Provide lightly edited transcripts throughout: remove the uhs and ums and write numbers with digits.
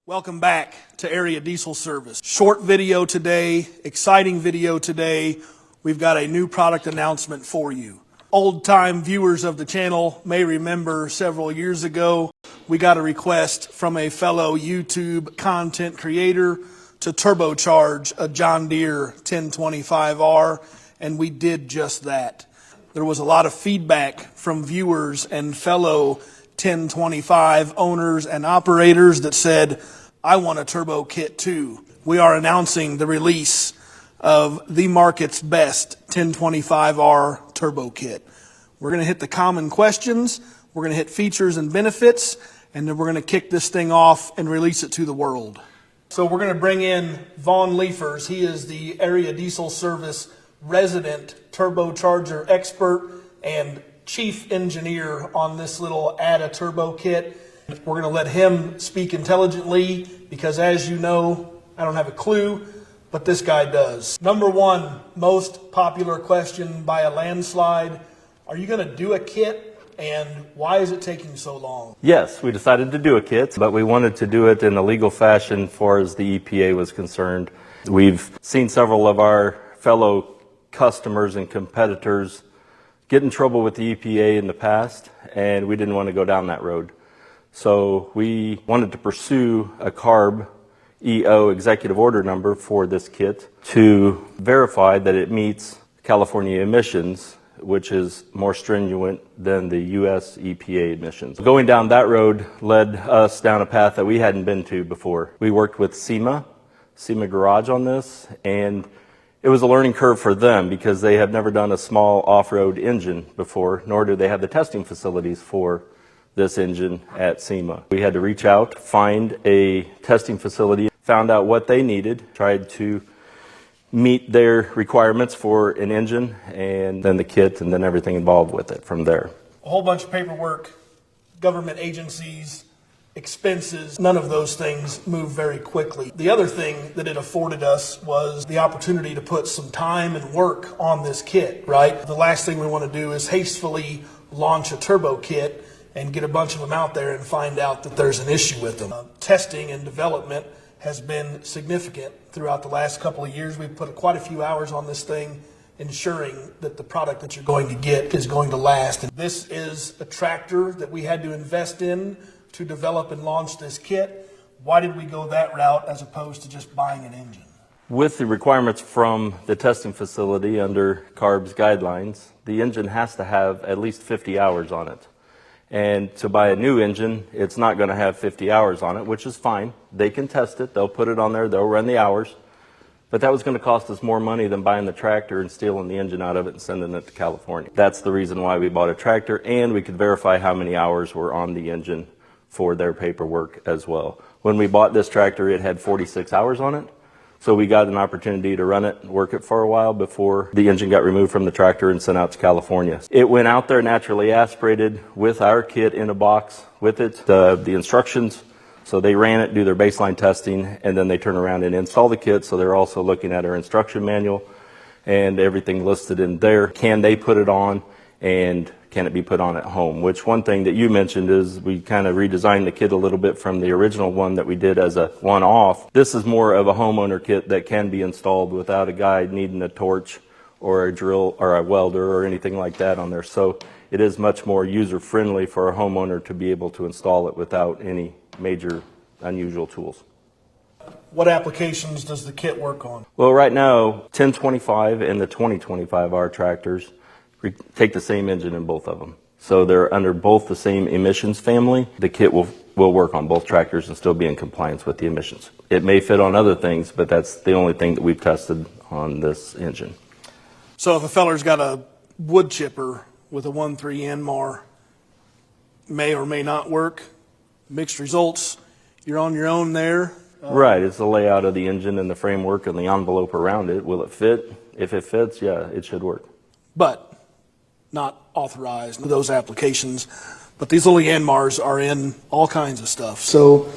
Welcome back to Area Diesel Service. Short video today, exciting video today. We've got a new product announcement for you. Old-time viewers of the channel may remember several years ago, we got a request from a fellow YouTube content creator to turbocharge a John Deere 1025R, and we did just that. There was a lot of feedback from viewers and fellow 1025 owners and operators that said, I want a turbo kit too. We are announcing the release of the market's best 1025R turbo kit. We're going to hit the common questions, we're going to hit features and benefits, and then we're going to kick this thing off and release it to the world. So we're going to bring in Vaughn Leafers. He is the Area Diesel Service resident turbocharger expert and chief engineer on this little Add a Turbo Kit. We're going to let him speak intelligently because, as you know, I don't have a clue, but this guy does. Number one most popular question by a landslide, are you going to do a kit, and why is it taking so long? Yes, we decided to do a kit, but we wanted to do it in a legal fashion as far as the EPA was concerned. We've seen several of our fellow customers and competitors get in trouble with the EPA in the past, and we didn't want to go down that road. So we wanted to pursue a C.A.R.B. EO executive order number for this kit to verify that it meets California emissions, which is more stringent than the U.S. EPA emissions. Going down that road led us down a path that we hadn't been to before. We worked with SEMA Garage on this, and it was a learning curve for them because they have never done a small off-road engine before, nor do they have the testing facilities for this engine at SEMA. We had to reach out, find a testing facility, found out what they needed, tried to meet their requirements for an engine, and then the kit, and then everything involved with it from there. A whole bunch of paperwork, government agencies, expenses, none of those things move very quickly. The other thing that it afforded us was the opportunity to put some time and work on this kit, right? The last thing we want to do is hastily launch a turbo kit and get a bunch of them out there and find out that there's an issue with them. Testing and development has been significant throughout the last couple of years. We've put quite a few hours on this thing, ensuring that the product that you're going to get is going to last. And this is a tractor that we had to invest in to develop and launch this kit. Why did we go that route as opposed to just buying an engine? With the requirements from the testing facility under C.A.R.B's guidelines, the engine has to have at least 50 hours on it. And to buy a new engine, it's not going to have 50 hours on it, which is fine. They can test it, they'll put it on there, they'll run the hours. But that was going to cost us more money than buying the tractor and stealing the engine out of it and sending it to California. That's the reason why we bought a tractor, and we could verify how many hours were on the engine for their paperwork as well. When we bought this tractor, it had 46 hours on it. So we got an opportunity to run it and work it for a while before the engine got removed from the tractor and sent out to California. It went out there naturally aspirated with our kit in a box with it, the instructions. So they ran it, do their baseline testing, and then they turn around and install the kit. So they're also looking at our instruction manual and everything listed in there. Can they put it on, and can it be put on at home? Which one thing that you mentioned is we kind of redesigned the kit a little bit from the original one that we did as a one-off. This is more of a homeowner kit that can be installed without a guy needing a torch or a drill or a welder or anything like that on there. So it is much more user-friendly for a homeowner to be able to install it without any major unusual tools. What applications does the kit work on? Well, right now, 1025 and the 2025R tractors take the same engine in both of them. So they're under both the same emissions family. The kit will work on both tractors and still be in compliance with the emissions. It may fit on other things, but that's the only thing that we've tested on this engine. So if a feller's got a wood chipper with a 1.3 Yanmar, may or may not work, mixed results, you're on your own there. Right, it's the layout of the engine and the framework and the envelope around it. Will it fit? If it fits, yeah, it should work. But not authorized for those applications. But these little Yanmars are in all kinds of stuff. So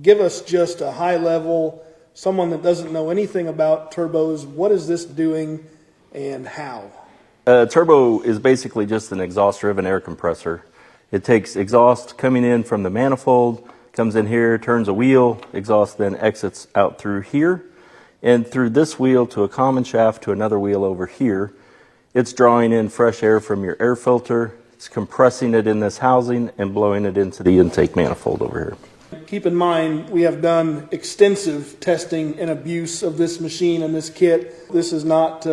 give us just a high level, someone that doesn't know anything about turbos, what is this doing and how? Turbo is basically just an exhaust driven air compressor. It takes exhaust coming in from the manifold, Comes in here, turns a wheel, exhaust then exits out through here, and through this wheel to a common shaft to another wheel over here. It's drawing in fresh air from your air filter, it's compressing it in this housing and blowing it into the intake manifold over here. Keep in mind, we have done extensive testing and abuse of this machine and this kit. This is not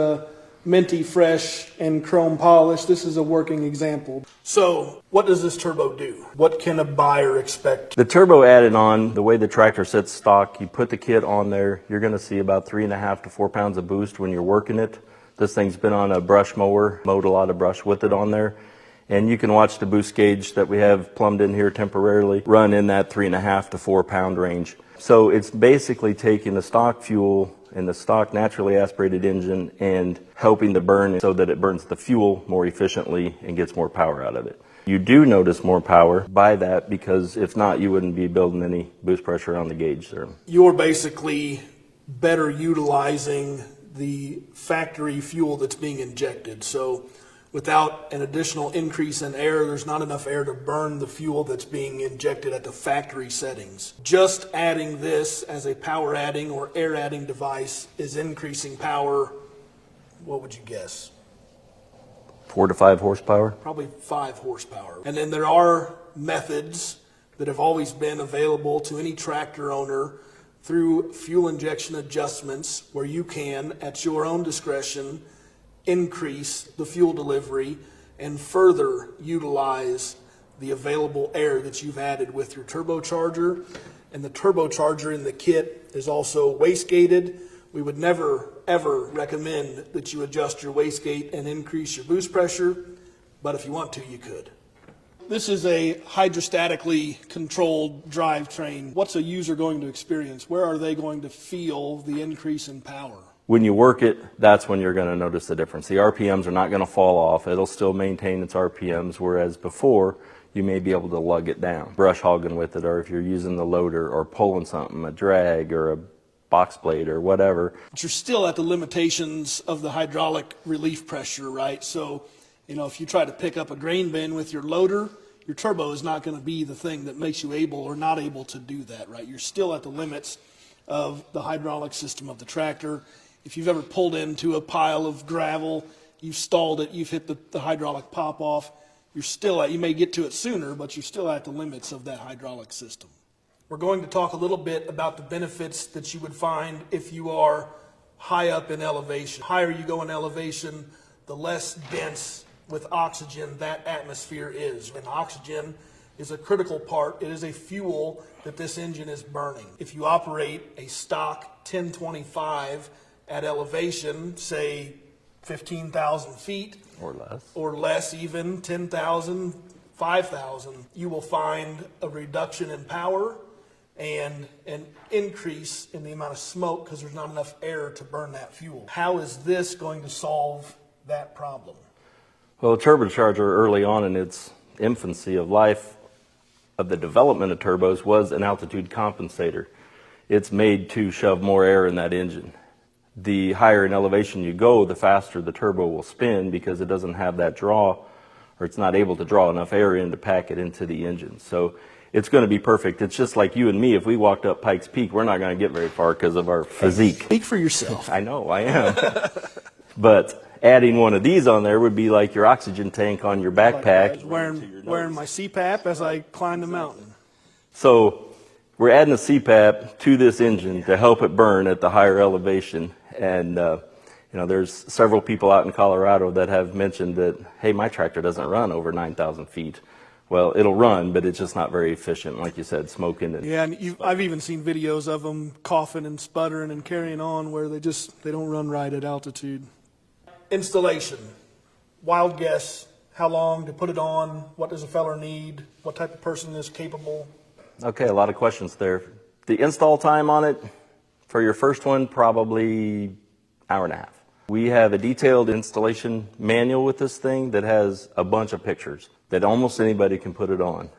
minty fresh and chrome polished. This is a working example. So what does this turbo do? What can a buyer expect? The turbo added on, the way the tractor sits stock, you put the kit on there, you're going to see about 3.5 to 4 pounds of boost when you're working it. This thing's been on a brush mower, mowed a lot of brush with it on there. And you can watch the boost gauge that we have plumbed in here temporarily run in that 3.5 to 4 pound range. So it's basically taking the stock fuel and the stock naturally aspirated engine and helping to burn so that it burns the fuel more efficiently and gets more power out of it. You do notice more power by that, because if not, you wouldn't be building any boost pressure on the gauge there. You're basically better utilizing the factory fuel that's being injected. So without an additional increase in air, there's not enough air to burn the fuel that's being injected at the factory settings. Just adding this as a power adding or air adding device is increasing power, what would you guess? 4 to 5 horsepower? Probably 5 horsepower. And then there are methods that have always been available to any tractor owner through fuel injection adjustments where you can, at your own discretion, increase the fuel delivery and further utilize the available air that you've added with your turbocharger. And the turbocharger in the kit is also wastegated. We would never ever recommend that you adjust your wastegate and increase your boost pressure, but if you want to, you could. This is a hydrostatically controlled drivetrain. What's a user going to experience? Where are they going to feel the increase in power? When you work it, that's when you're going to notice the difference. The RPMs are not going to fall off. It'll still maintain its RPMs, whereas before, you may be able to lug it down, brush hogging with it, or if you're using the loader or pulling something, a drag or a box blade or whatever. But you're still at the limitations of the hydraulic relief pressure, right? So, if you try to pick up a grain bin with your loader, your turbo is not going to be the thing that makes you able or not able to do that, right? You're still at the limits of the hydraulic system of the tractor. If you've ever pulled into a pile of gravel, you've stalled it, you've hit the hydraulic pop off, you may get to it sooner, but you're still at the limits of that hydraulic system. We're going to talk a little bit about the benefits that you would find if you are high up in elevation. The higher you go in elevation, the less dense with oxygen that atmosphere is. And oxygen is a critical part. It is a fuel that this engine is burning. If you operate a stock 1025 at elevation, say 15,000 feet or less even 10,000, 5,000, you will find a reduction in power and an increase in the amount of smoke because there's not enough air to burn that fuel. How is this going to solve that problem? Well, a turbocharger early on in its infancy of life of the development of turbos was an altitude compensator. It's made to shove more air in that engine. The higher in elevation you go, the faster the turbo will spin because it doesn't have that draw, or it's not able to draw enough air in to pack it into the engine. So it's going to be perfect. It's just like you and me. If we walked up Pikes Peak, we're not going to get very far because of our physique. Speak for yourself. I know, I am. But adding one of these on there would be like your oxygen tank on your backpack. Wearing my CPAP as I climb the mountain. So we're adding a CPAP to this engine to help it burn at the higher elevation. And there's several people out in Colorado that have mentioned that, hey, my tractor doesn't run over 9,000 feet. Well, it'll run, but it's just not very efficient, like you said, smoking. Yeah, and I've even seen videos of them coughing and sputtering and carrying on where they don't run right at altitude. Installation. Wild guess. How long to put it on? What does a feller need? What type of person is capable? Okay, a lot of questions there. The install time on it, for your first one, probably hour and a half. We have a detailed installation manual with this thing that has a bunch of pictures that almost anybody can put it on.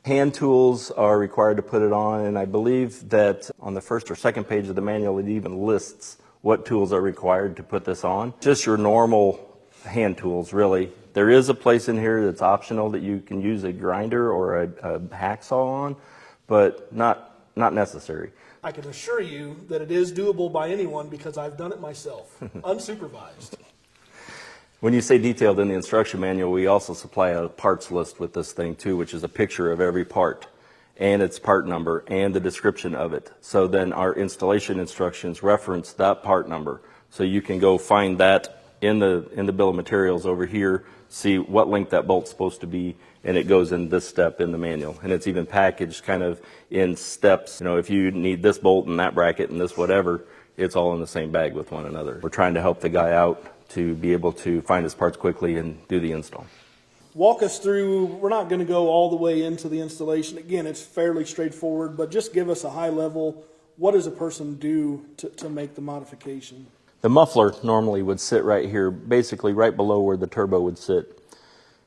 Hand tools are required to put it on, and I believe that on the first or second page of the manual it even lists what tools are required to put this on. Just your normal hand tools, really. There is a place in here that's optional that you can use a grinder or a hacksaw on, but not necessary. I can assure you that it is doable by anyone because I've done it myself, unsupervised. When you say detailed in the instruction manual, we also supply a parts list with this thing too, which is a picture of every part and its part number and the description of it. So then our installation instructions reference that part number. So you can go find that in the bill of materials over here, see what length that bolt's supposed to be, and it goes in this step in the manual. And it's even packaged kind of in steps. You know, if you need this bolt and that bracket and this whatever, it's all in the same bag with one another. We're trying to help the guy out to be able to find his parts quickly and do the install. Walk us through, we're not going to go all the way into the installation. Again, it's fairly straightforward, but just give us a high level. What does a person do to make the modification? The muffler normally would sit right here, basically right below where the turbo would sit.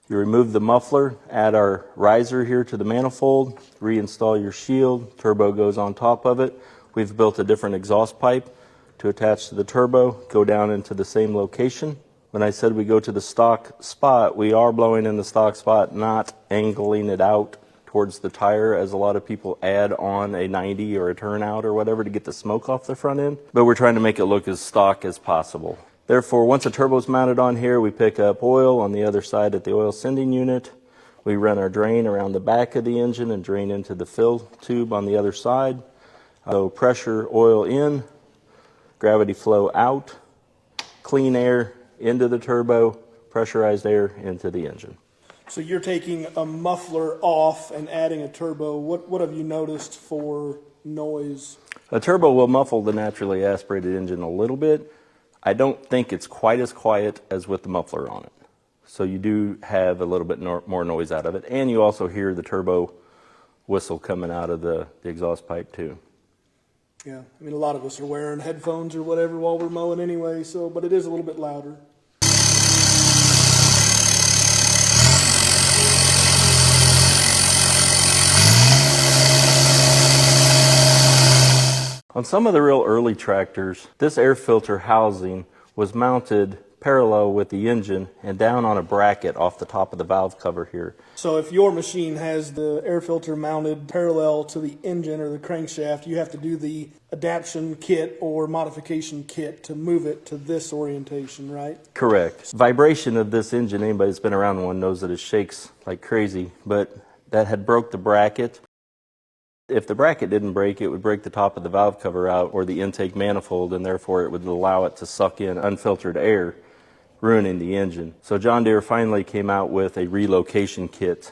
You remove the muffler, add our riser here to the manifold, reinstall your shield, turbo goes on top of it. We've built a different exhaust pipe to attach to the turbo, go down into the same location. When I said we go to the stock spot, we are blowing in the stock spot, not angling it out towards the tire as a lot of people add on a 90 or a turnout or whatever to get the smoke off the front end. But we're trying to make it look as stock as possible. Therefore, once the turbo's mounted on here, we pick up oil on the other side at the oil sending unit. We run our drain around the back of the engine and drain into the fill tube on the other side. So pressure oil in, gravity flow out, clean air into the turbo, pressurized air into the engine. So you're taking a muffler off and adding a turbo. What have you noticed for noise? A turbo will muffle the naturally aspirated engine a little bit. I don't think it's quite as quiet as with the muffler on it. So you do have a little bit more noise out of it. And you also hear the turbo whistle coming out of the exhaust pipe too. Yeah, I mean, a lot of us are wearing headphones or whatever while we're mowing anyway, but it is a little bit louder. On some of the real early tractors, this air filter housing was mounted parallel with the engine and down on a bracket off the top of the valve cover here. So if your machine has the air filter mounted parallel to the engine or the crankshaft, you have to do the adaptation kit or modification kit to move it to this orientation, right? Correct. Vibration of this engine, anybody that's been around one knows that it shakes like crazy, but that had broke the bracket. If the bracket didn't break, it would break the top of the valve cover out or the intake manifold, and therefore it would allow it to suck in unfiltered air, ruining the engine. So John Deere finally came out with a relocation kit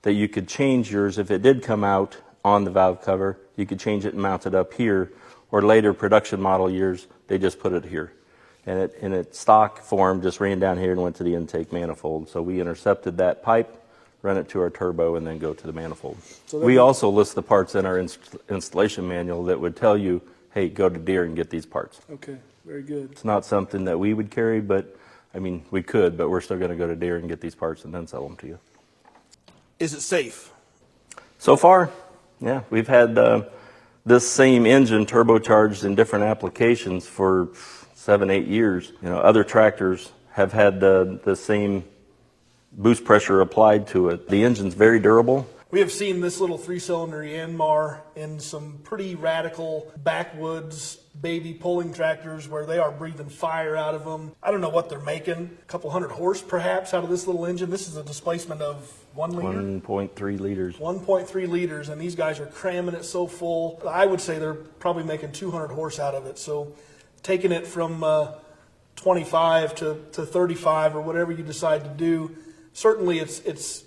that you could change yours. If it did come out on the valve cover, you could change it and mount it up here, or later production model years, they just put it here. And it in its stock form just ran down here and went to the intake manifold. So we intercepted that pipe, run it to our turbo, and then go to the manifold. So we also list the parts in our installation manual that would tell you, hey, go to Deere and get these parts. Okay, very good. It's not something that we would carry, but I mean, we could, but we're still going to go to Deere and get these parts and then sell them to you. Is it safe? So far, yeah. We've had this same engine turbocharged in different applications for 7-8 years. You know, other tractors have had the same boost pressure applied to it. The engine's very durable. We have seen this little 3-cylinder Yanmar in some pretty radical backwoods baby pulling tractors where they are breathing fire out of them. I don't know what they're making, a couple hundred horse perhaps out of this little engine. This is a displacement of 1 liter? 1.3 liters. 1.3 liters, and these guys are cramming it so full. I would say they're probably making 200 horse out of it. So taking it from 25 to 35 or whatever you decide to do, certainly it's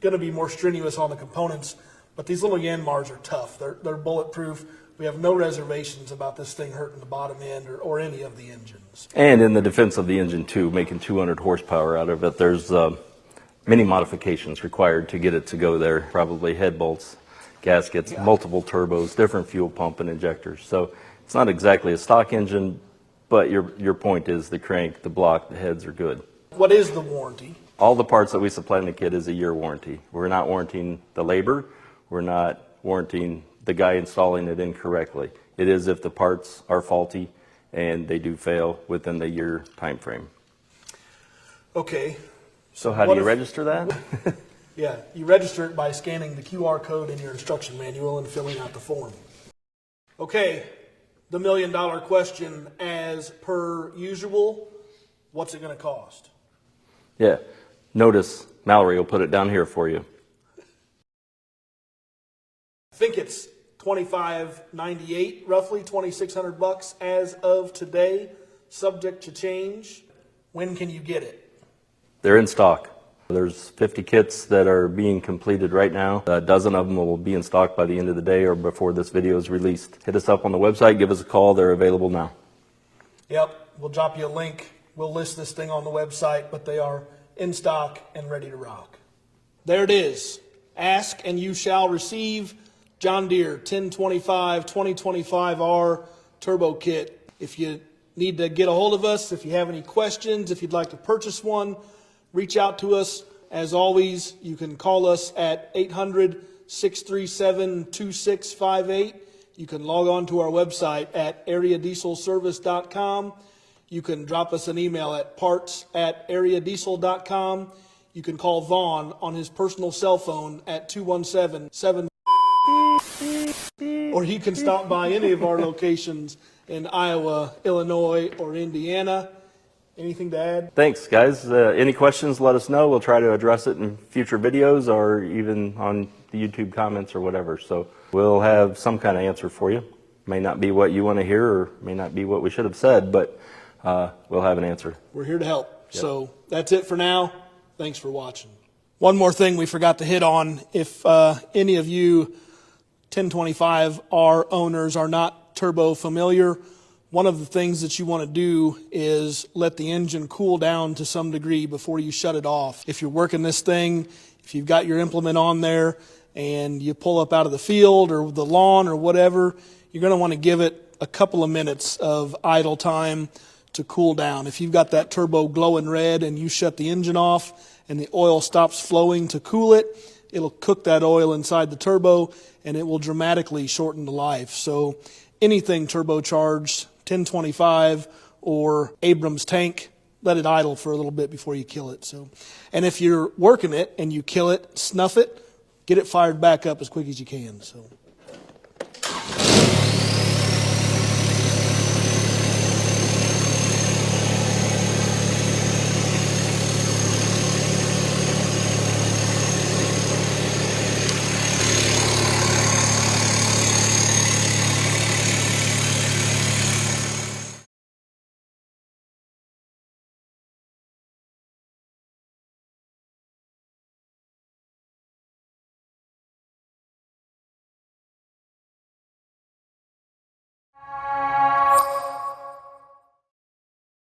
going to be more strenuous on the components, but these little Yanmars are tough. They're bulletproof. We have no reservations about this thing hurting the bottom end or any of the engines. And in the defense of the engine too, making 200 horsepower out of it, there's many modifications required to get it to go there. Probably head bolts, gaskets, multiple turbos, different fuel pump and injectors. So it's not exactly a stock engine, but your point is the crank, the block, the heads are good. What is the warranty? All the parts that we supply in the kit is a year warranty. We're not warranting the labor. We're not warranting the guy installing it incorrectly. It is if the parts are faulty and they do fail within the year time frame. Okay. So how do you register that? Yeah, you register it by scanning the QR code in your instruction manual and filling out the form. Okay, the $1 million question, as per usual, what's it going to cost? Yeah, notice Mallory will put it down here for you. I think it's $2,598, roughly $2,600 as of today, subject to change. When can you get it? They're in stock. There's 50 kits that are being completed right now. A dozen of them will be in stock by the end of the day or before this video is released. Hit us up on the website, give us a call. They're available now. Yep, we'll drop you a link. We'll list this thing on the website, but they are in stock and ready to rock. There it is. Ask and you shall receive. John Deere 1025 2025R Turbo Kit. If you need to get a hold of us, if you have any questions, if you'd like to purchase one, reach out to us. As always, you can call us at 800-637-2658. You can log on to our website at areadieselservice.com. You can drop us an email at parts@areadiesel.com. You can call Vaughn on his personal cell phone at 217-7. Or he can stop by any of our locations in Iowa, Illinois, or Indiana. Anything to add? Thanks, guys. Any questions, let us know. We'll try to address it in future videos or even on the YouTube comments or whatever. So we'll have some kind of answer for you. May not be what you want to hear or may not be what we should have said, but we'll have an answer. We're here to help. Yep. So that's it for now. Thanks for watching. One more thing we forgot to hit on. If any of you 1025R owners are not turbo familiar, one of the things that you want to do is let the engine cool down to some degree before you shut it off. If you're working this thing, if you've got your implement on there and you pull up out of the field or the lawn or whatever, you're going to want to give it a couple of minutes of idle time to cool down. If you've got that turbo glowing red and you shut the engine off and the oil stops flowing to cool it, it'll cook that oil inside the turbo and it will dramatically shorten the life. So anything turbocharged, 1025 or Abrams tank, let it idle for a little bit before you kill it. So, and if you're working it and you kill it, snuff it, get it fired back up as quick as you can. So.